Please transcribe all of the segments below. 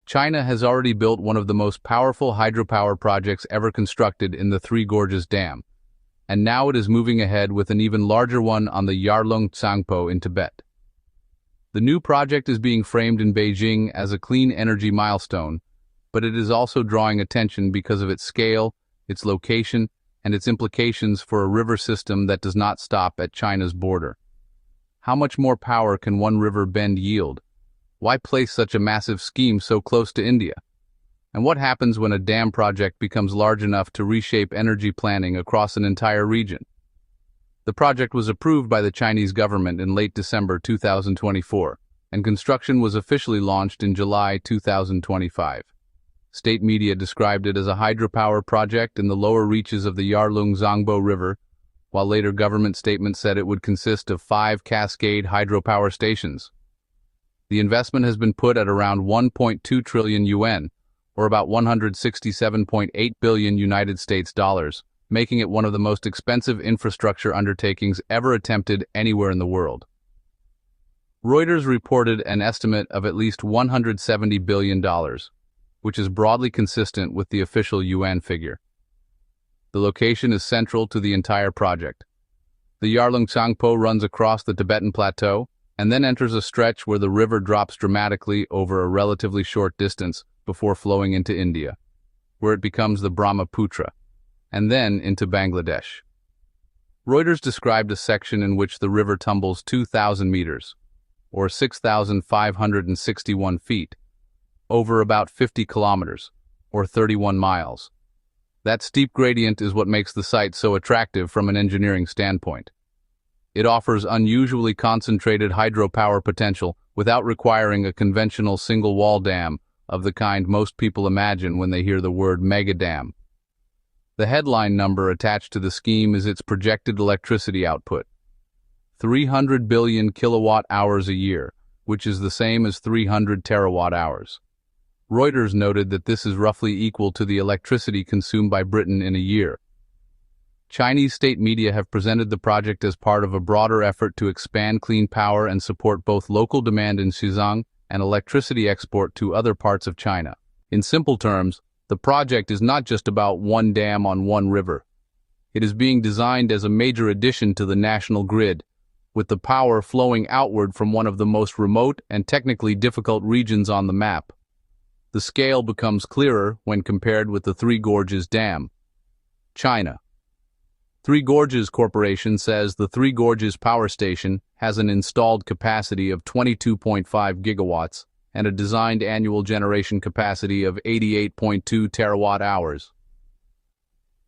China has already built one of the most powerful hydropower projects ever constructed in the Three Gorges Dam, and now it is moving ahead with an even larger one on the Yarlung Tsangpo in Tibet. The new project is being framed in Beijing as a clean energy milestone, but it is also drawing attention because of its scale, its location, and its implications for a river system that does not stop at China's border. How much more power can one river bend yield? Why place such a massive scheme so close to India? And what happens when a dam project becomes large enough to reshape energy planning across an entire region? The project was approved by the Chinese government in late December 2024, and construction was officially launched in July 2025. State media described it as a hydropower project in the lower reaches of the Yarlung Tsangpo River, while later government statements said it would consist of 5 cascade hydropower stations. The investment has been put at around 1.2 trillion yuan, or about 167.8 billion United States dollars, making it one of the most expensive infrastructure undertakings ever attempted anywhere in the world. Reuters reported an estimate of at least $170 billion, which is broadly consistent with the official UN figure. The location is central to the entire project. The Yarlung Tsangpo runs across the Tibetan plateau, and then enters a stretch where the river drops dramatically over a relatively short distance before flowing into India, where it becomes the Brahmaputra, and then into Bangladesh. Reuters described a section in which the river tumbles 2,000 meters, or 6,561 feet, over about 50 kilometers, or 31 miles. That steep gradient is what makes the site so attractive from an engineering standpoint. It offers unusually concentrated hydropower potential without requiring a conventional single-wall dam of the kind most people imagine when they hear the word megadam. The headline number attached to the scheme is its projected electricity output: 300 billion kilowatt-hours a year, which is the same as 300 terawatt-hours. Reuters noted that this is roughly equal to the electricity consumed by Britain in a year. Chinese state media have presented the project as part of a broader effort to expand clean power and support both local demand in Xizang and electricity export to other parts of China. In simple terms, the project is not just about one dam on one river. It is being designed as a major addition to the national grid, with the power flowing outward from one of the most remote and technically difficult regions on the map. The scale becomes clearer when compared with the Three Gorges Dam. China. Three Gorges Corporation says the Three Gorges Power Station has an installed capacity of 22.5 gigawatts and a designed annual generation capacity of 88.2 terawatt-hours.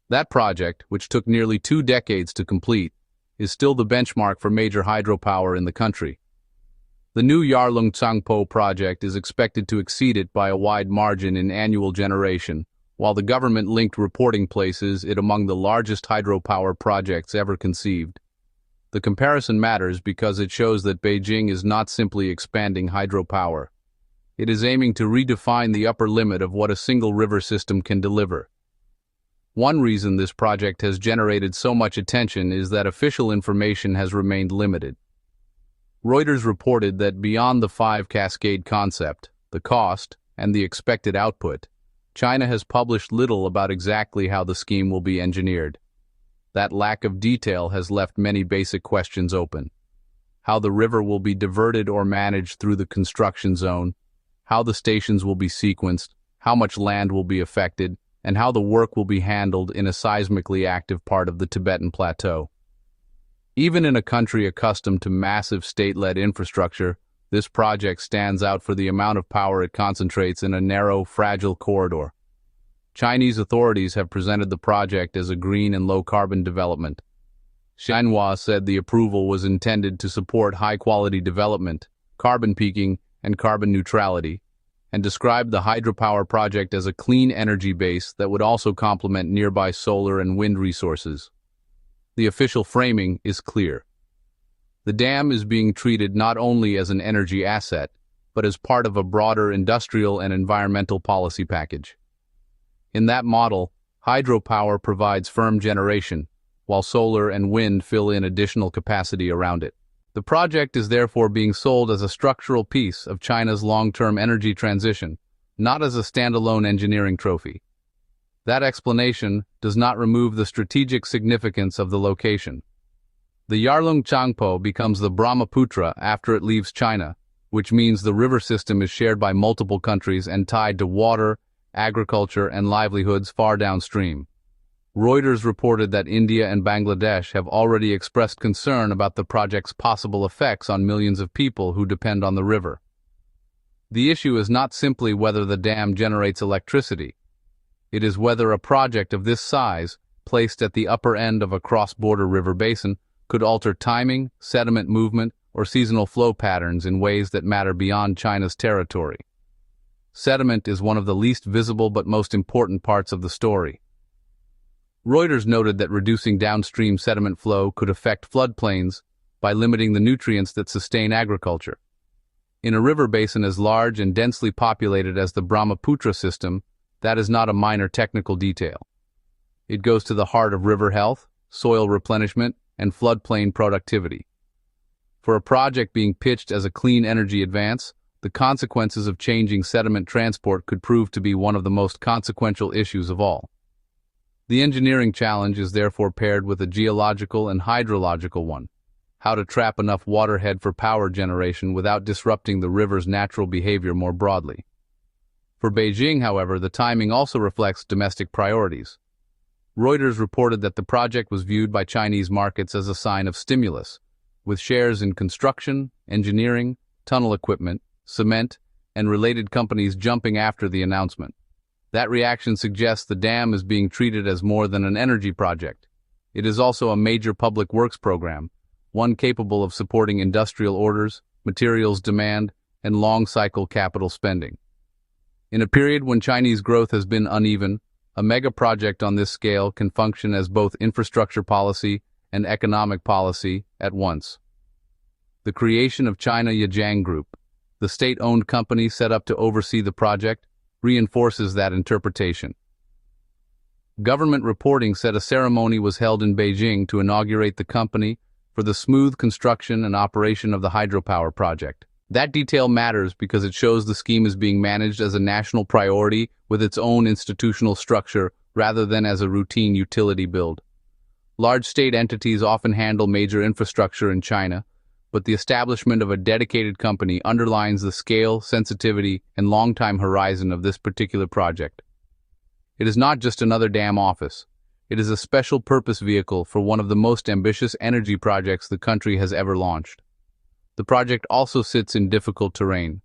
That project, which took nearly 2 decades to complete, is still the benchmark for major hydropower in the country. The new Yarlung Tsangpo project is expected to exceed it by a wide margin in annual generation, while the government-linked reporting places it among the largest hydropower projects ever conceived. The comparison matters because it shows that Beijing is not simply expanding hydropower. It is aiming to redefine the upper limit of what a single river system can deliver. One reason this project has generated so much attention is that official information has remained limited. Reuters reported that beyond the 5 cascade concept, the cost, and the expected output, China has published little about exactly how the scheme will be engineered. That lack of detail has left many basic questions open. How the river will be diverted or managed through the construction zone, how the stations will be sequenced, how much land will be affected, and how the work will be handled in a seismically active part of the Tibetan plateau. Even in a country accustomed to massive state-led infrastructure, this project stands out for the amount of power it concentrates in a narrow, fragile corridor. Chinese authorities have presented the project as a green and low-carbon development. Xinhua said the approval was intended to support high-quality development, carbon peaking, and carbon neutrality, and described the hydropower project as a clean energy base that would also complement nearby solar and wind resources. The official framing is clear. The dam is being treated not only as an energy asset, but as part of a broader industrial and environmental policy package. In that model, hydropower provides firm generation, while solar and wind fill in additional capacity around it. The project is therefore being sold as a structural piece of China's long-term energy transition, not as a standalone engineering trophy. That explanation does not remove the strategic significance of the location. The Yarlung Tsangpo becomes the Brahmaputra after it leaves China, which means the river system is shared by multiple countries and tied to water, agriculture, and livelihoods far downstream. Reuters reported that India and Bangladesh have already expressed concern about the project's possible effects on millions of people who depend on the river. The issue is not simply whether the dam generates electricity. It is whether a project of this size, placed at the upper end of a cross-border river basin, could alter timing, sediment movement, or seasonal flow patterns in ways that matter beyond China's territory. Sediment is one of the least visible but most important parts of the story. Reuters noted that reducing downstream sediment flow could affect floodplains by limiting the nutrients that sustain agriculture. In a river basin as large and densely populated as the Brahmaputra system, that is not a minor technical detail. It goes to the heart of river health, soil replenishment, and floodplain productivity. For a project being pitched as a clean energy advance, the consequences of changing sediment transport could prove to be one of the most consequential issues of all. The engineering challenge is therefore paired with a geological and hydrological one: how to trap enough waterhead for power generation without disrupting the river's natural behavior more broadly. For Beijing, however, the timing also reflects domestic priorities. Reuters reported that the project was viewed by Chinese markets as a sign of stimulus, with shares in construction, engineering, tunnel equipment, cement, and related companies jumping after the announcement. That reaction suggests the dam is being treated as more than an energy project. It is also a major public works program, one capable of supporting industrial orders, materials demand, and long-cycle capital spending. In a period when Chinese growth has been uneven, a megaproject on this scale can function as both infrastructure policy and economic policy at once. The creation of China Yajang Group, the state-owned company set up to oversee the project, reinforces that interpretation. Government reporting said a ceremony was held in Beijing to inaugurate the company for the smooth construction and operation of the hydropower project. That detail matters because it shows the scheme is being managed as a national priority with its own institutional structure rather than as a routine utility build. Large state entities often handle major infrastructure in China, but the establishment of a dedicated company underlines the scale, sensitivity, and long-time horizon of this particular project. It is not just another dam office. It is a special purpose vehicle for one of the most ambitious energy projects the country has ever launched. The project also sits in difficult terrain.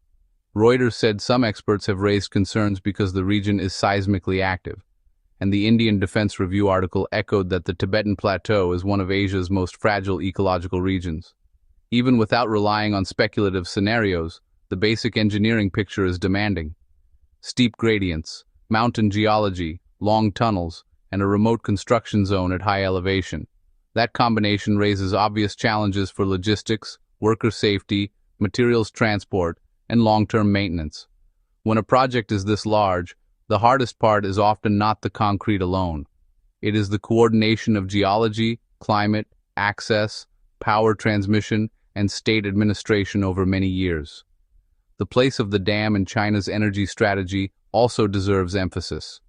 Reuters said some experts have raised concerns because the region is seismically active, and the Indian Defense Review article echoed that the Tibetan Plateau is one of Asia's most fragile ecological regions. Even without relying on speculative scenarios, the basic engineering picture is demanding. Steep gradients, mountain geology, long tunnels, and a remote construction zone at high elevation. That combination raises obvious challenges for logistics, worker safety, materials transport, and long-term maintenance. When a project is this large, the hardest part is often not the concrete alone. It is the coordination of geology, climate, access, power transmission, and state administration over many years. The place of the dam in China's energy strategy also deserves emphasis.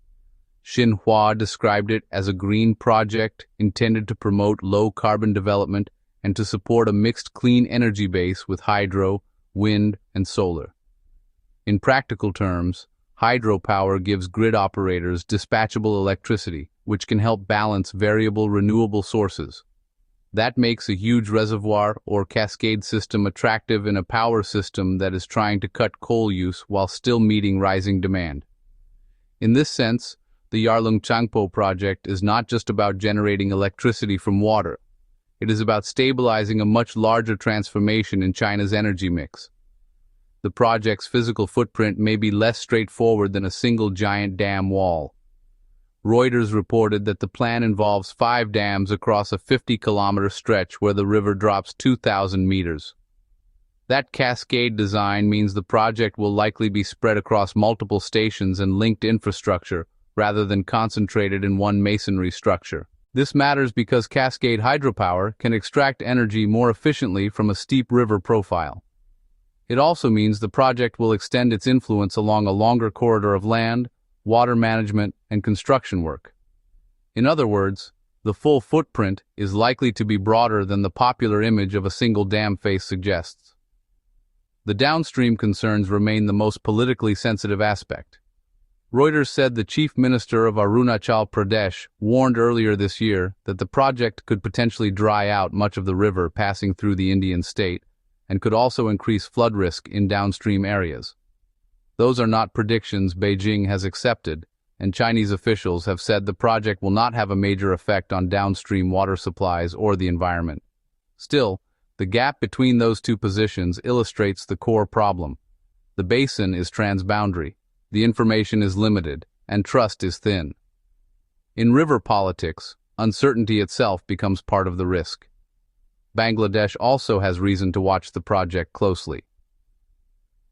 Xinhua described it as a green project intended to promote low-carbon development and to support a mixed clean energy base with hydro, wind, and solar. In practical terms, hydropower gives grid operators dispatchable electricity, which can help balance variable renewable sources. That makes a huge reservoir or cascade system attractive in a power system that is trying to cut coal use while still meeting rising demand. In this sense, the Yarlung Tsangpo project is not just about generating electricity from water. It is about stabilizing a much larger transformation in China's energy mix. The project's physical footprint may be less straightforward than a single giant dam wall. Reuters reported that the plan involves 5 dams across a 50-kilometer stretch where the river drops 2,000 meters. That cascade design means the project will likely be spread across multiple stations and linked infrastructure rather than concentrated in one masonry structure. This matters because cascade hydropower can extract energy more efficiently from a steep river profile. It also means the project will extend its influence along a longer corridor of land, water management, and construction work. In other words, the full footprint is likely to be broader than the popular image of a single dam face suggests. The downstream concerns remain the most politically sensitive aspect. Reuters said the chief minister of Arunachal Pradesh warned earlier this year that the project could potentially dry out much of the river passing through the Indian state and could also increase flood risk in downstream areas. Those are not predictions Beijing has accepted, and Chinese officials have said the project will not have a major effect on downstream water supplies or the environment. Still, the gap between those two positions illustrates the core problem. The basin is transboundary, the information is limited, and trust is thin. In river politics, uncertainty itself becomes part of the risk. Bangladesh also has reason to watch the project closely.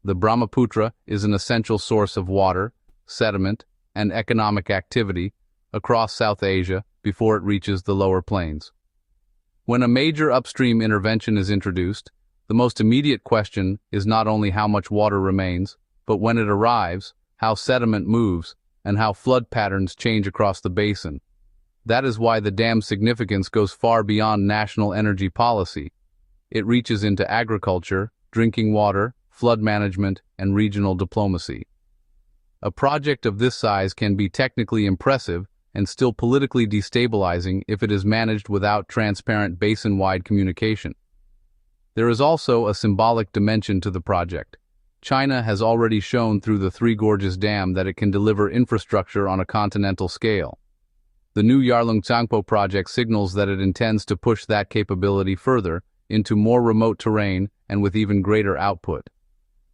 The Brahmaputra is an essential source of water, sediment, and economic activity across South Asia before it reaches the lower plains. When a major upstream intervention is introduced, the most immediate question is not only how much water remains, but when it arrives, how sediment moves, and how flood patterns change across the basin. That is why the dam's significance goes far beyond national energy policy. It reaches into agriculture, drinking water, flood management, and regional diplomacy. A project of this size can be technically impressive and still politically destabilizing if it is managed without transparent basin-wide communication. There is also a symbolic dimension to the project. China has already shown through the Three Gorges Dam that it can deliver infrastructure on a continental scale. The new Yarlung Tsangpo project signals that it intends to push that capability further into more remote terrain and with even greater output.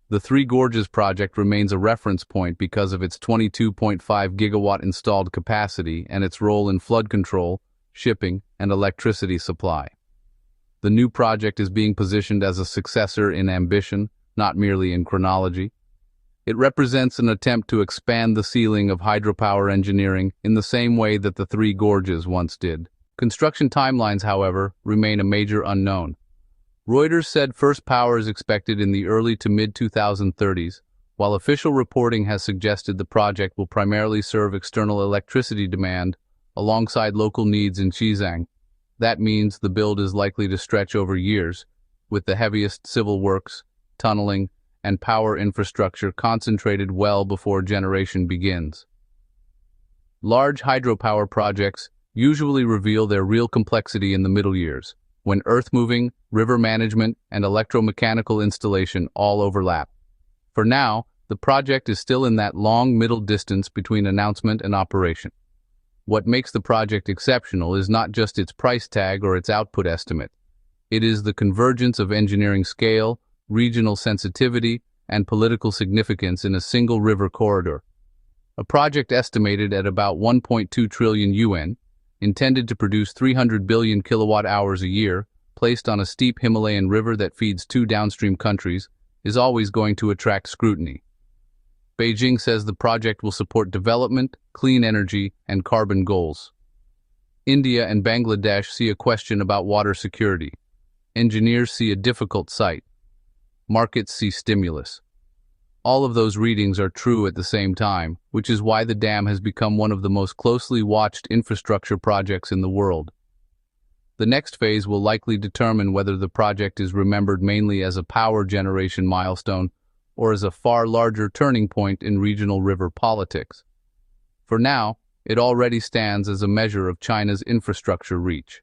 The Three Gorges project remains a reference point because of its 22.5 gigawatt installed capacity and its role in flood control, shipping, and electricity supply. The new project is being positioned as a successor in ambition, not merely in chronology. It represents an attempt to expand the ceiling of hydropower engineering in the same way that the Three Gorges once did. Construction timelines, however, remain a major unknown. Reuters said first power is expected in the early to mid-2030s, while official reporting has suggested the project will primarily serve external electricity demand alongside local needs in Xizang. That means the build is likely to stretch over years, with the heaviest civil works, tunneling, and power infrastructure concentrated well before generation begins. Large hydropower projects usually reveal their real complexity in the middle years, when earth-moving, river management, and electromechanical installation all overlap. For now, the project is still in that long middle distance between announcement and operation. What makes the project exceptional is not just its price tag or its output estimate. It is the convergence of engineering scale, regional sensitivity, and political significance in a single river corridor. A project estimated at about 1.2 trillion yuan, intended to produce 300 billion kilowatt-hours a year, placed on a steep Himalayan river that feeds two downstream countries, is always going to attract scrutiny. Beijing says the project will support development, clean energy, and carbon goals. India and Bangladesh see a question about water security. Engineers see a difficult site. Markets see stimulus. All of those readings are true at the same time, which is why the dam has become one of the most closely watched infrastructure projects in the world. The next phase will likely determine whether the project is remembered mainly as a power generation milestone or as a far larger turning point in regional river politics. For now, it already stands as a measure of China's infrastructure reach.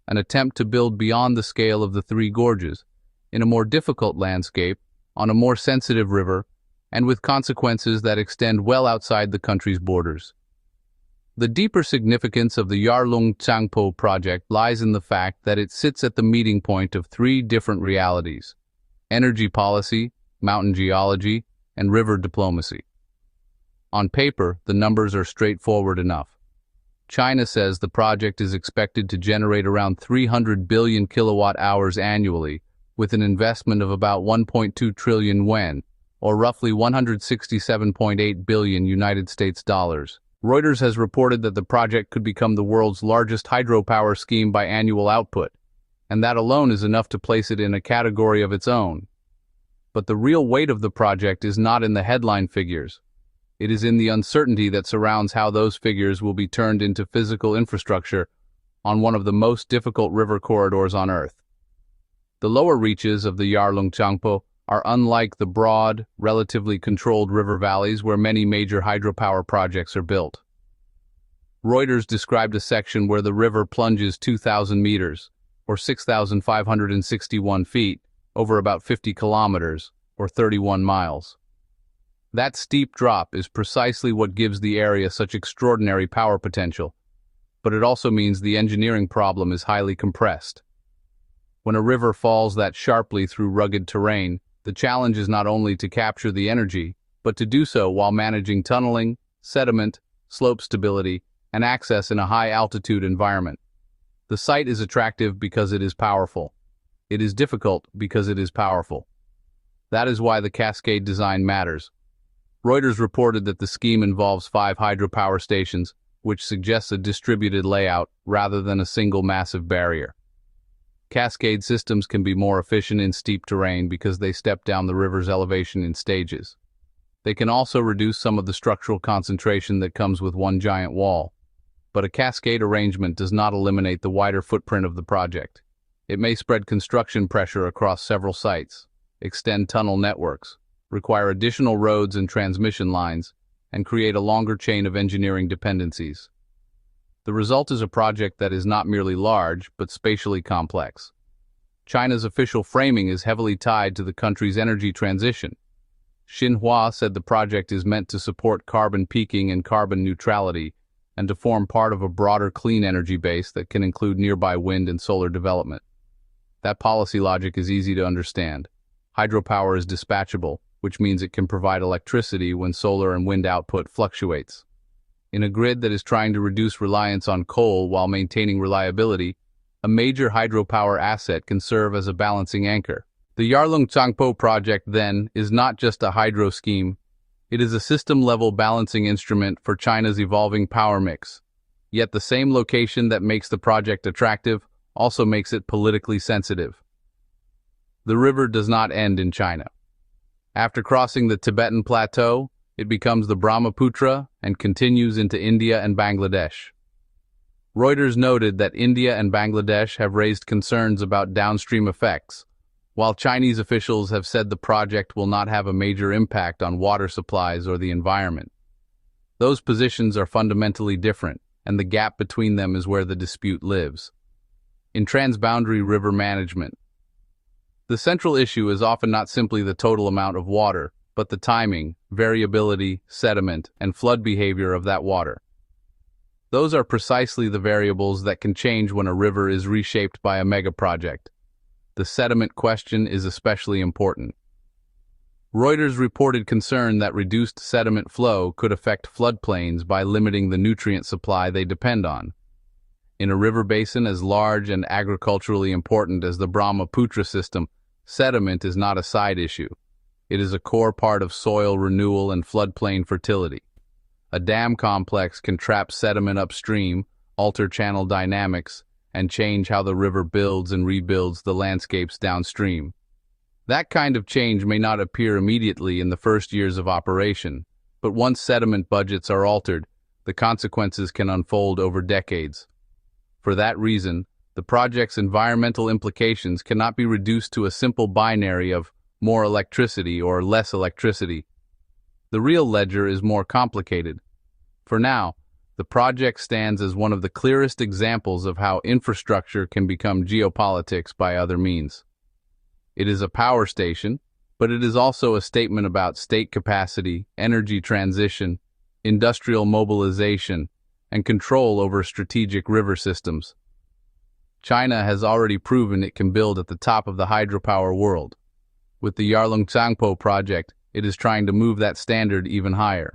An attempt to build beyond the scale of the Three Gorges, in a more difficult landscape, on a more sensitive river, and with consequences that extend well outside the country's borders. The deeper significance of the Yarlung Tsangpo project lies in the fact that it sits at the meeting point of three different realities: energy policy, mountain geology, and river diplomacy. On paper, the numbers are straightforward enough. China says the project is expected to generate around 300 billion kilowatt-hours annually, with an investment of about 1.2 trillion yuan, or roughly 167.8 billion United States dollars. Reuters has reported that the project could become the world's largest hydropower scheme by annual output, and that alone is enough to place it in a category of its own. But the real weight of the project is not in the headline figures. It is in the uncertainty that surrounds how those figures will be turned into physical infrastructure on one of the most difficult river corridors on Earth. The lower reaches of the Yarlung Tsangpo are unlike the broad, relatively controlled river valleys where many major hydropower projects are built. Reuters described a section where the river plunges 2,000 meters, or 6,561 feet, over about 50 kilometers, or 31 miles. That steep drop is precisely what gives the area such extraordinary power potential, but it also means the engineering problem is highly compressed. When a river falls that sharply through rugged terrain, the challenge is not only to capture the energy, but to do so while managing tunneling, sediment, slope stability, and access in a high-altitude environment. The site is attractive because it is powerful. It is difficult because it is powerful. That is why the cascade design matters. Reuters reported that the scheme involves 5 hydropower stations, which suggests a distributed layout rather than a single massive barrier. Cascade systems can be more efficient in steep terrain because they step down the river's elevation in stages. They can also reduce some of the structural concentration that comes with one giant wall. But a cascade arrangement does not eliminate the wider footprint of the project. It may spread construction pressure across several sites, extend tunnel networks, require additional roads and transmission lines, and create a longer chain of engineering dependencies. The result is a project that is not merely large, but spatially complex. China's official framing is heavily tied to the country's energy transition. Xinhua said the project is meant to support carbon peaking and carbon neutrality, and to form part of a broader clean energy base that can include nearby wind and solar development. That policy logic is easy to understand. Hydropower is dispatchable, which means it can provide electricity when solar and wind output fluctuates. In a grid that is trying to reduce reliance on coal while maintaining reliability, a major hydropower asset can serve as a balancing anchor. The Yarlung Tsangpo project, then, is not just a hydro scheme. It is a system-level balancing instrument for China's evolving power mix. Yet the same location that makes the project attractive also makes it politically sensitive. The river does not end in China. After crossing the Tibetan plateau, it becomes the Brahmaputra and continues into India and Bangladesh. Reuters noted that India and Bangladesh have raised concerns about downstream effects, while Chinese officials have said the project will not have a major impact on water supplies or the environment. Those positions are fundamentally different, and the gap between them is where the dispute lives. In transboundary river management, the central issue is often not simply the total amount of water, but the timing, variability, sediment, and flood behavior of that water. Those are precisely the variables that can change when a river is reshaped by a megaproject. The sediment question is especially important. Reuters reported concern that reduced sediment flow could affect floodplains by limiting the nutrient supply they depend on. In a river basin as large and agriculturally important as the Brahmaputra system, sediment is not a side issue. It is a core part of soil renewal and floodplain fertility. A dam complex can trap sediment upstream, alter channel dynamics, and change how the river builds and rebuilds the landscapes downstream. That kind of change may not appear immediately in the first years of operation, but once sediment budgets are altered, the consequences can unfold over decades. For that reason, the project's environmental implications cannot be reduced to a simple binary of more electricity or less electricity. The real ledger is more complicated. For now, the project stands as one of the clearest examples of how infrastructure can become geopolitics by other means. It is a power station, but it is also a statement about state capacity, energy transition, industrial mobilization, and control over strategic river systems. China has already proven it can build at the top of the hydropower world. With the Yarlung Tsangpo project, it is trying to move that standard even higher.